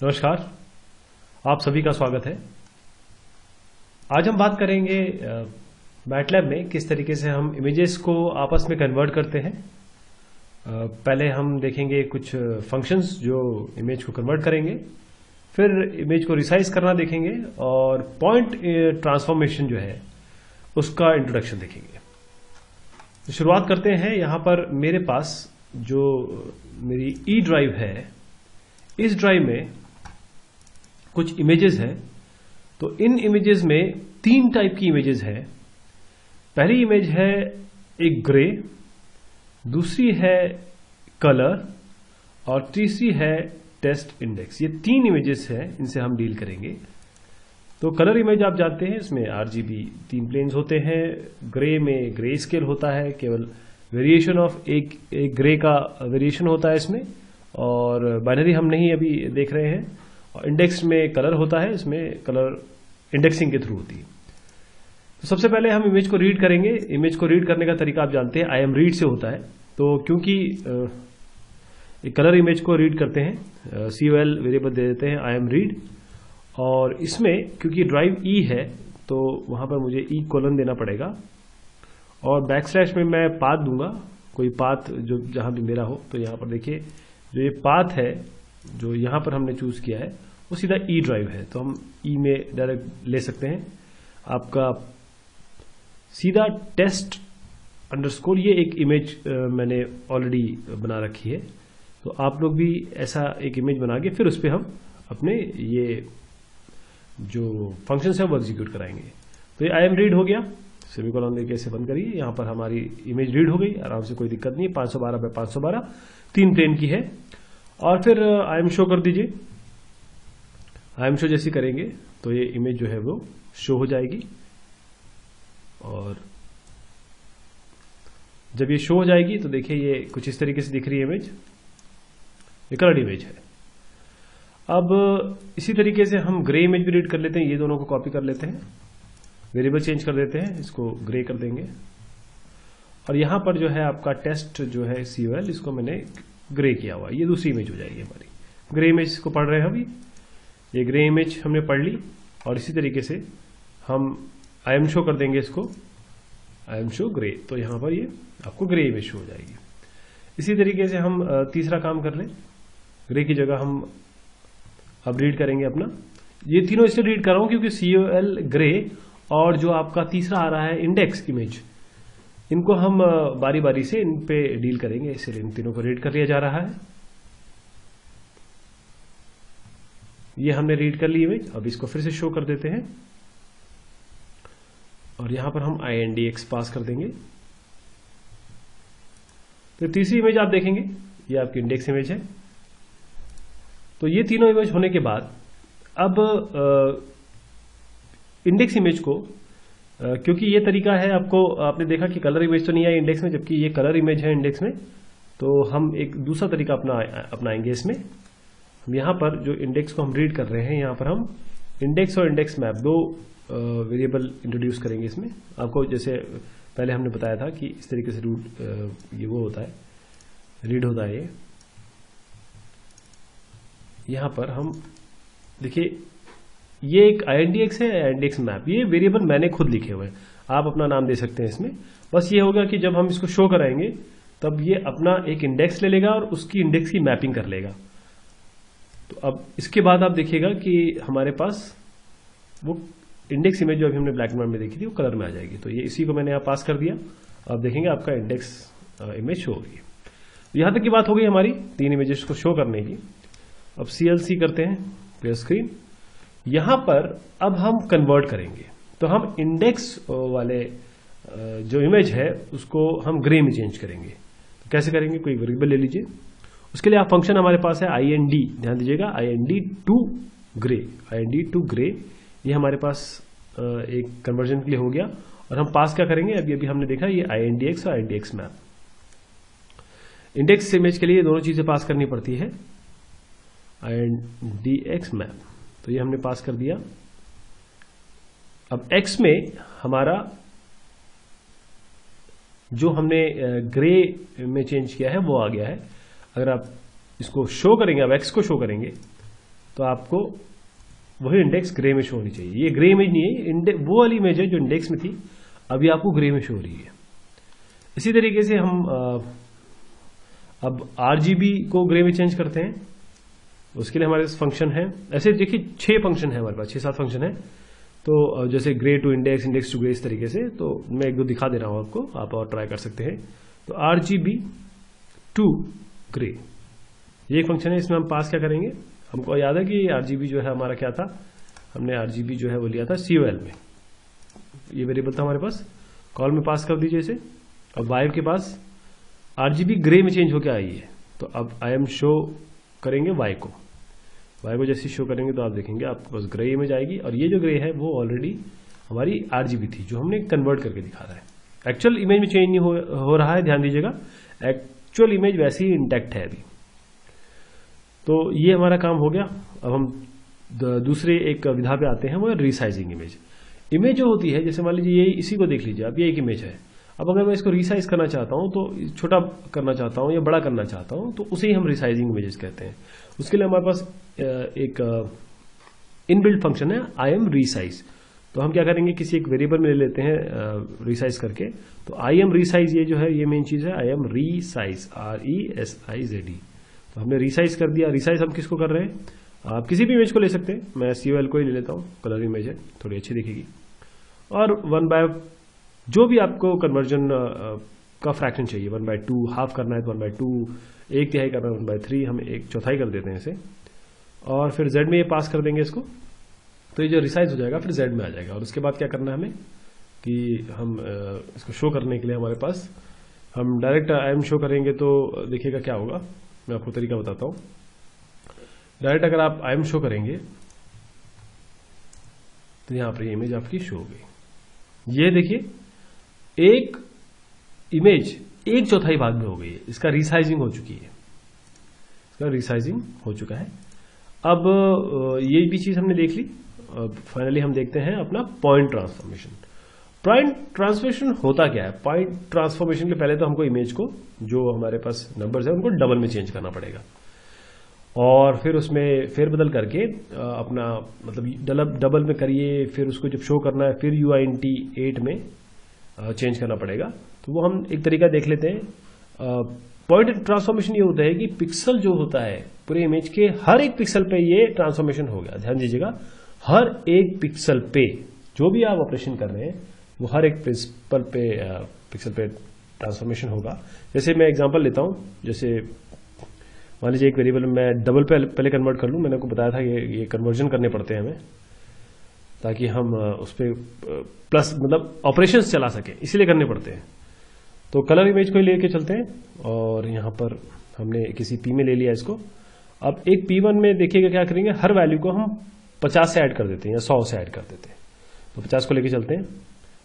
नमस्कार, आप सभी का स्वागत है। आज हम बात करेंगे मैटलैब में किस तरीके से हम इमेजेस को आपस में कन्वर्ट करते हैं। पहले हम देखेंगे कुछ फंक्शंस जो इमेज को कन्वर्ट करेंगे, फिर इमेज को रिसाइज करना देखेंगे और पॉइंट ट्रांसफॉर्मेशन जो है उसका इंट्रोडक्शन देखेंगे। तो शुरुआत करते हैं। यहाँ पर मेरे पास जो मेरी ई ड्राइव है, इस ड्राइव में कुछ इमेजेस हैं। तो इन इमेजेस में तीन टाइप की इमेजेस है। पहली इमेज है एक ग्रे, दूसरी है कलर और तीसरी है टेस्ट इंडेक्स। ये तीन इमेजेस हैं, इनसे हम डील करेंगे। तो कलर इमेज आप जानते हैं, इसमें RGB तीन प्लेन्स होते हैं। ग्रे में ग्रे स्केल होता है, केवल वेरिएशन ऑफ एक ग्रे का वेरिएशन होता है इसमें, और बाइनरी हम नहीं अभी देख रहे हैं। और इंडेक्स में कलर होता है, इसमें कलर इंडेक्सिंग के थ्रू होती है। तो सबसे पहले हम इमेज को रीड करेंगे। इमेज को रीड करने का तरीका आप जानते हैं, IMRead से होता है। तो क्योंकि कलर इमेज को रीड करते हैं, COL वेरिएबल दे देते हैं IMRead, और इसमें क्योंकि ड्राइव E है तो वहां पर मुझे E: देना पड़ेगा, और बैकस्लैश में मैं पाथ दूंगा, कोई पाथ जो जहां भी मेरा हो। तो यहाँ पर देखिए, जो ये पाथ है जो यहाँ पर हमने चूज किया है वो सीधा E ड्राइव है, तो हम E में डायरेक्ट ले सकते हैं। आपका सीधा टेस्ट अंडरस्कोर, ये एक इमेज मैंने ऑलरेडी बना रखी है। तो आप लोग भी ऐसा एक इमेज बना के फिर उस पर हम अपने ये जो फंक्शन है वो एग्जीक्यूट कराएंगे। तो ये IMRead हो गया, सेमीकोलन देके इसे बंद करिए। यहाँ पर हमारी इमेज रीड हो गई आराम से, कोई दिक्कत नहीं है। 512 बाय 512 तीन प्लेन की है। और फिर IM शो कर दीजिए। IM शो जैसी करेंगे तो ये इमेज जो है वो शो हो जाएगी, और जब ये शो हो जाएगी तो देखिए ये कुछ इस तरीके से दिख रही है इमेज। ये कलर्ड इमेज है। अब इसी तरीके से हम ग्रे इमेज भी रीड कर लेते हैं। ये दोनों को कॉपी कर लेते हैं, वेरिएबल चेंज कर देते हैं, इसको ग्रे कर देंगे। और यहां पर जो है आपका टेस्ट जो है COL, इसको मैंने ग्रे किया हुआ, ये दूसरी इमेज हो जाएगी हमारी। ग्रे इमेज को पढ़ रहे हैं अभी, ये ग्रे इमेज हमने पढ़ ली। और इसी तरीके से हम IM शो कर देंगे इसको, IM शो ग्रे, तो यहां पर ये आपको ग्रे इमेज शो हो जाएगी। इसी तरीके से हम तीसरा काम कर लें। ग्रे की जगह हम अब रीड करेंगे अपना, ये तीनों इसलिए रीड कर रहा हूं क्योंकि COL ग्रे और जो आपका तीसरा आ रहा है इंडेक्स इमेज, इनको हम बारी बारी से इन पे डील करेंगे, इसलिए इन तीनों को रीड कर लिया जा रहा है। ये हमने रीड कर ली इमेज, अब इसको फिर से शो कर देते हैं, और यहां पर हम INDX पास कर देंगे। तो तीसरी इमेज आप देखेंगे, ये आपकी इंडेक्स इमेज है। तो ये तीनों इमेज होने के बाद अब इंडेक्स इमेज को, क्योंकि ये तरीका है, आपने देखा कि कलर इमेज तो नहीं आई इंडेक्स में, जबकि ये कलर इमेज है इंडेक्स में, तो हम एक दूसरा तरीका अपनाएंगे इसमें। हम यहाँ पर जो इंडेक्स को हम रीड कर रहे हैं, यहाँ पर हम इंडेक्स और इंडेक्स मैप दो वेरिएबल इंट्रोड्यूस करेंगे इसमें। आपको जैसे पहले हमने बताया था कि इस तरीके से ये वो होता है, रीड होता है। यहाँ पर हम देखिए, ये एक INDX है, INDX मैप, ये वेरिएबल मैंने खुद लिखे हुए हैं, आप अपना नाम दे सकते हैं इसमें। बस ये होगा कि जब हम इसको शो कराएंगे तब ये अपना एक इंडेक्स ले लेगा और उसकी इंडेक्स की मैपिंग कर लेगा। तो अब इसके बाद आप देखिएगा कि हमारे पास वो इंडेक्स इमेज जो अभी हमने ब्लैक एंड व्हाइट में देखी थी वो कलर में आ जाएगी। तो ये इसी को मैंने यहाँ पास कर दिया। अब देखेंगे आपका इंडेक्स इमेज शो होगी। यहां तक की बात हो गई हमारी तीन इमेजेस को शो करने की। अब CLC करते हैं, क्लियर स्क्रीन। यहां पर अब हम कन्वर्ट करेंगे, तो हम इंडेक्स वाले जो इमेज है उसको हम ग्रे में चेंज करेंगे। तो कैसे करेंगे, कोई वेरिएबल ले लीजिए। उसके लिए आप फंक्शन हमारे पास है IND, ध्यान दीजिएगा, IND टू ग्रे। ये हमारे पास एक कन्वर्जन के लिए हो गया। और हम पास क्या करेंगे, अभी हमने देखा ये INDX और INDX मैप। इंडेक्स इमेज के लिए दोनों चीजें पास करनी पड़ती है, INDX मैप। तो ये हमने पास कर दिया। अब X में हमारा जो हमने ग्रे में चेंज किया है वो आ गया है। अगर आप इसको शो करेंगे, अब X को शो करेंगे तो आपको वही इंडेक्स ग्रे में शो होनी चाहिए। ये ग्रे इमेज नहीं है, वो वाली इमेज है जो इंडेक्स में थी, अभी आपको ग्रे में शो हो रही है। इसी तरीके से हम अब RGB को ग्रे में चेंज करते हैं। उसके लिए हमारे पास फंक्शन है, ऐसे देखिए 6 फंक्शन है हमारे पास, 6-7 फंक्शन है। तो जैसे grey to index, index to grey, इस तरीके से। तो मैं एक दो दिखा दे रहा हूं आपको, आप और ट्राई कर सकते हैं। तो RGB टू ग्रे, ये एक फंक्शन है। इसमें हम पास क्या करेंगे, हमको याद है कि RGB जो है हमारा क्या था, हमने RGB जो है वो लिया था COL में, ये वेरिएबल था हमारे पास। कॉल में पास कर दीजिए इसे। अब वाई के पास RGB ग्रे में चेंज होकर आई है, तो अब IM शो करेंगे वाई को जैसे शो करेंगे तो आप देखेंगे आपके पास ग्रे इमेज आएगी। और ये जो ग्रे है वो ऑलरेडी हमारी RGB थी जो हमने कन्वर्ट करके दिखा रहा है। एक्चुअल इमेज में चेंज नहीं हो रहा है, ध्यान दीजिएगा, एक्चुअल इमेज वैसे ही इंटैक्ट है अभी। तो ये हमारा काम हो गया। अब हम दूसरे एक विधा पे आते हैं, वो है रीसाइजिंग इमेज। इमेज जो होती है, जैसे मान लीजिए ये, इसी को देख लीजिए आप, ये एक इमेज है। अब अगर मैं इसको रीसाइज करना चाहता हूं, तो छोटा करना चाहता हूं या बड़ा करना चाहता हूं, तो उसे ही हम रीसाइजिंग इमेजेस कहते हैं। उसके लिए हमारे पास एक इनबिल्ट फंक्शन है IM रीसाइज। तो हम क्या करेंगे, किसी एक वेरिएबल में ले लेते हैं रीसाइज करके। तो IM रीसाइज ये जो है, ये मेन चीज है, IM रीसाइज, RESIZE। तो हमने रीसाइज कर दिया। रीसाइज हम किसको कर रहे हैं, आप किसी भी इमेज को ले सकते हैं, मैं COL को ही ले लेता हूँ, कलर इमेज है, थोड़ी अच्छी दिखेगी। और 1/, जो भी आपको कन्वर्जन का फ्रैक्शन चाहिए, 1/2 हाफ करना है तो 1/2, 1/3 करना है 1/3, हम 1/4 कर देते हैं इसे। और फिर Z में ये पास कर देंगे इसको, तो ये जो रिसाइज हो जाएगा फिर Z में आ जाएगा। और उसके बाद क्या करना है हमें कि हम इसको शो करने के लिए हमारे पास, हम डायरेक्ट IM शो करेंगे तो देखिएगा क्या होगा, मैं आपको तरीका बताता हूँ। डायरेक्ट अगर आप IM शो करेंगे तो यहां पर ये इमेज आपकी शो हो गई। ये देखिए, एक इमेज 1/4 भाग में हो गई है, इसका रीसाइजिंग हो चुकी है, इसका रीसाइजिंग हो चुका है। अब ये भी चीज हमने देख ली। अब फाइनली हम देखते हैं अपना पॉइंट ट्रांसफॉर्मेशन। पॉइंट ट्रांसफॉर्मेशन होता क्या है, पॉइंट ट्रांसफॉर्मेशन के पहले तो हमको इमेज को, जो हमारे पास नंबर्स है, उनको डबल में चेंज करना पड़ेगा। और फिर उसमें फेरबदल करके अपना मतलब डबल में करिए, फिर उसको जब शो करना है फिर UINT 8 में चेंज करना पड़ेगा। तो वो हम एक तरीका देख लेते हैं। पॉइंट ट्रांसफॉर्मेशन ये होता है कि पिक्सल जो होता है पूरे इमेज के, हर एक पिक्सल पे ये ट्रांसफॉर्मेशन हो गया। ध्यान दीजिएगा, हर एक पिक्सल पे जो भी आप ऑपरेशन कर रहे हैं वो हर एक पिक्सल पे ट्रांसफॉर्मेशन होगा। जैसे मैं एग्जांपल लेता हूं, जैसे मान लीजिए एक वेरिएबल में मैं डबल पे पहले कन्वर्ट कर लूं। मैंने आपको बताया था ये कन्वर्जन करने पड़ते हैं हमें, ताकि हम उस पर प्लस मतलब ऑपरेशंस चला सके, इसीलिए करने पड़ते हैं। तो कलर इमेज को लेके चलते हैं, और यहां पर हमने किसी P में ले लिया इसको। अब एक P1 में देखिएगा क्या करेंगे, हर वैल्यू को हम 50 से ऐड कर देते हैं या 100 से ऐड कर देते हैं। तो 50 को लेके चलते हैं,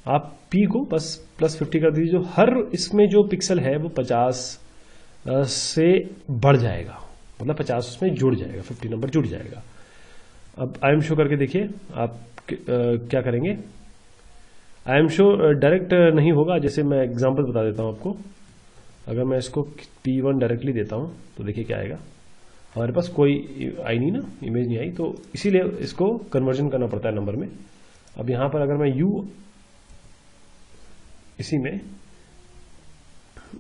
आप P को बस +50 कर दीजिए। जो हर इसमें जो पिक्सल है वो 50 से बढ़ जाएगा, मतलब 50 उसमें जुड़ जाएगा, 50 नंबर जुड़ जाएगा। अब IM शो करके देखिए आप क्या करेंगे। IM शो डायरेक्ट नहीं होगा, जैसे मैं एग्जांपल बता देता हूं आपको। अगर मैं इसको P1 डायरेक्टली देता हूं तो देखिए क्या आएगा, हमारे पास कोई आई नहीं ना, इमेज नहीं आई, तो इसीलिए इसको कन्वर्जन करना पड़ता है नंबर में। अब यहां पर अगर मैं इसी में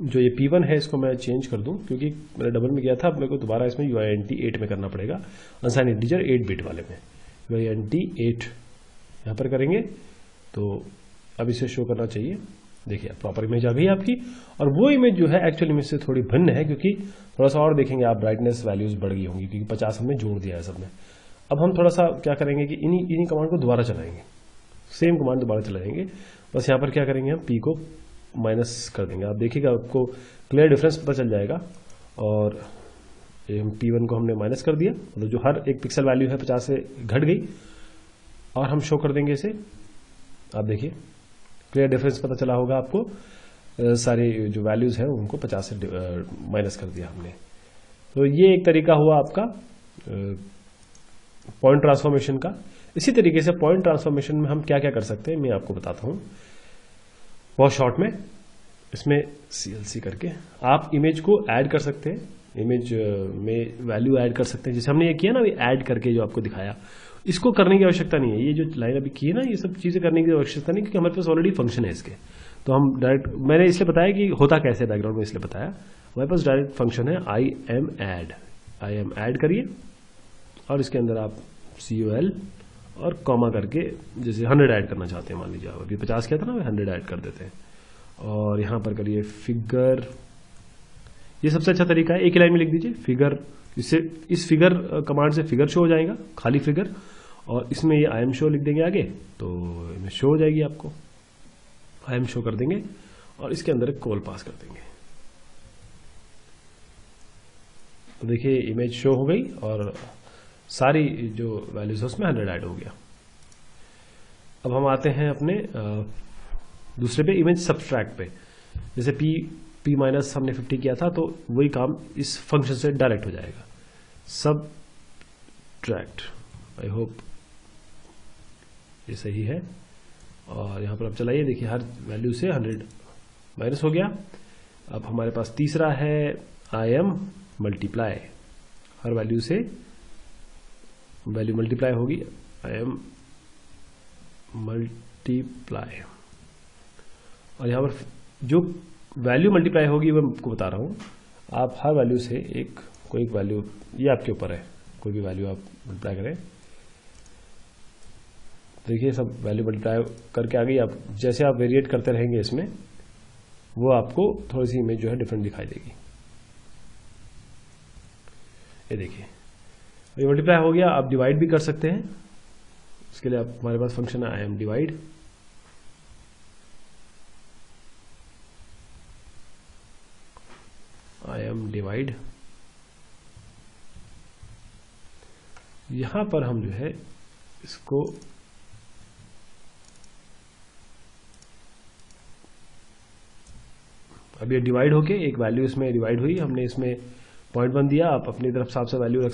जो ये P1 है इसको मैं चेंज कर दूं, क्योंकि मैंने डबल में किया था, अब मेरे को दोबारा इसमें UINT 8 में करना पड़ेगा, अनसाइन इंटीजर 8 बिट वाले में UINT 8 यहां पर करेंगे। तो अब इसे शो करना चाहिए, देखिए प्रॉपर इमेज आ गई आपकी। और वो इमेज जो है एक्चुअल इमेज से थोड़ी भिन्न है, क्योंकि थोड़ा सा और देखेंगे आप, ब्राइटनेस वैल्यूज बढ़ गई होंगी, क्योंकि 50 हमने जोड़ दिया है सब में। अब हम थोड़ा सा क्या करेंगे कि इन्हीं कमांड को दोबारा चलाएंगे, सेम कमांड दोबारा चलाएंगे। बस यहाँ पर क्या करेंगे, हम P को माइनस कर देंगे। आप देखिएगा आपको क्लियर डिफरेंस पता चल जाएगा। और P1 को हमने माइनस कर दिया, मतलब जो हर एक पिक्सल वैल्यू है 50 से घट गई, और हम शो कर देंगे इसे। आप देखिए क्लियर डिफरेंस पता चला होगा आपको, सारे जो वैल्यूज हैं उनको 50 से माइनस कर दिया हमने। तो ये एक तरीका हुआ आपका पॉइंट ट्रांसफॉर्मेशन का। इसी तरीके से पॉइंट ट्रांसफॉर्मेशन में हम क्या क्या कर सकते हैं मैं आपको बताता हूं बहुत शॉर्ट में। इसमें CLC करके आप इमेज को ऐड कर सकते हैं, इमेज में वैल्यू ऐड कर सकते हैं, जैसे हमने ये किया ना अभी ऐड करके जो आपको दिखाया, इसको करने की आवश्यकता नहीं है। ये जो लाइन अभी की है ना, ये सब चीज़ें करने की आवश्यकता नहीं, क्योंकि हमारे पास ऑलरेडी फंक्शन है इसके। तो हम डायरेक्ट, मैंने इसलिए बताया कि होता कैसे बैकग्राउंड में, इसलिए बताया हमारे पास डायरेक्ट फंक्शन है आई एम ऐड करिए, और इसके अंदर आप COL और कॉमा करके, जैसे 100 ऐड करना चाहते हैं, मान लीजिए अभी 50 किया था ना, 100 ऐड कर देते हैं। और यहाँ पर करिए फिगर, ये सबसे अच्छा तरीका है, एक ही लाइन में लिख दीजिए फिगर। इससे इस फिगर कमांड से फिगर शो हो जाएगा, खाली फिगर, और इसमें ये IM शो लिख देंगे आगे, तो इमेज शो हो जाएगी आपको। IM शो कर देंगे और इसके अंदर एक कॉल पास कर देंगे, तो देखिए इमेज शो हो गई और सारी जो वैल्यूज है उसमें 100 ऐड हो गया। अब हम आते हैं अपने दूसरे पे, इमेज सब्सट्रैक्ट पे। जैसे p माइनस हमने 50 किया था, तो वही काम इस फंक्शन से डायरेक्ट हो जाएगा, सब्ट्रैक्ट। आई होप ये सही है। और यहाँ पर अब चलाइए, देखिए हर वैल्यू से 100 माइनस हो गया। अब हमारे पास तीसरा है IM मल्टीप्लाई, हर वैल्यू से वैल्यू मल्टीप्लाई होगी, IM मल्टीप्लाई। और यहाँ पर जो वैल्यू मल्टीप्लाई होगी वो मैं आपको बता रहा हूँ, आप हर वैल्यू से कोई एक वैल्यू, ये आपके ऊपर है, कोई भी वैल्यू आप मल्टीप्लाई करें। देखिए सब वैल्यू मल्टीप्लाई करके आ गई। आप जैसे आप वेरिएट करते रहेंगे इसमें, वो आपको थोड़ी सी इमेज जो है डिफरेंट दिखाई देगी। ये देखिए ये मल्टीप्लाई हो गया। आप डिवाइड भी कर सकते हैं, इसके लिए आप, हमारे पास फंक्शन है IM डिवाइड। IM डिवाइड, यहां पर हम जो है इसको अब ये डिवाइड होके एक वैल्यू इसमें डिवाइड हुई, हमने इसमें 0.1 दिया, आप अपनी तरफ से वैल्यू रख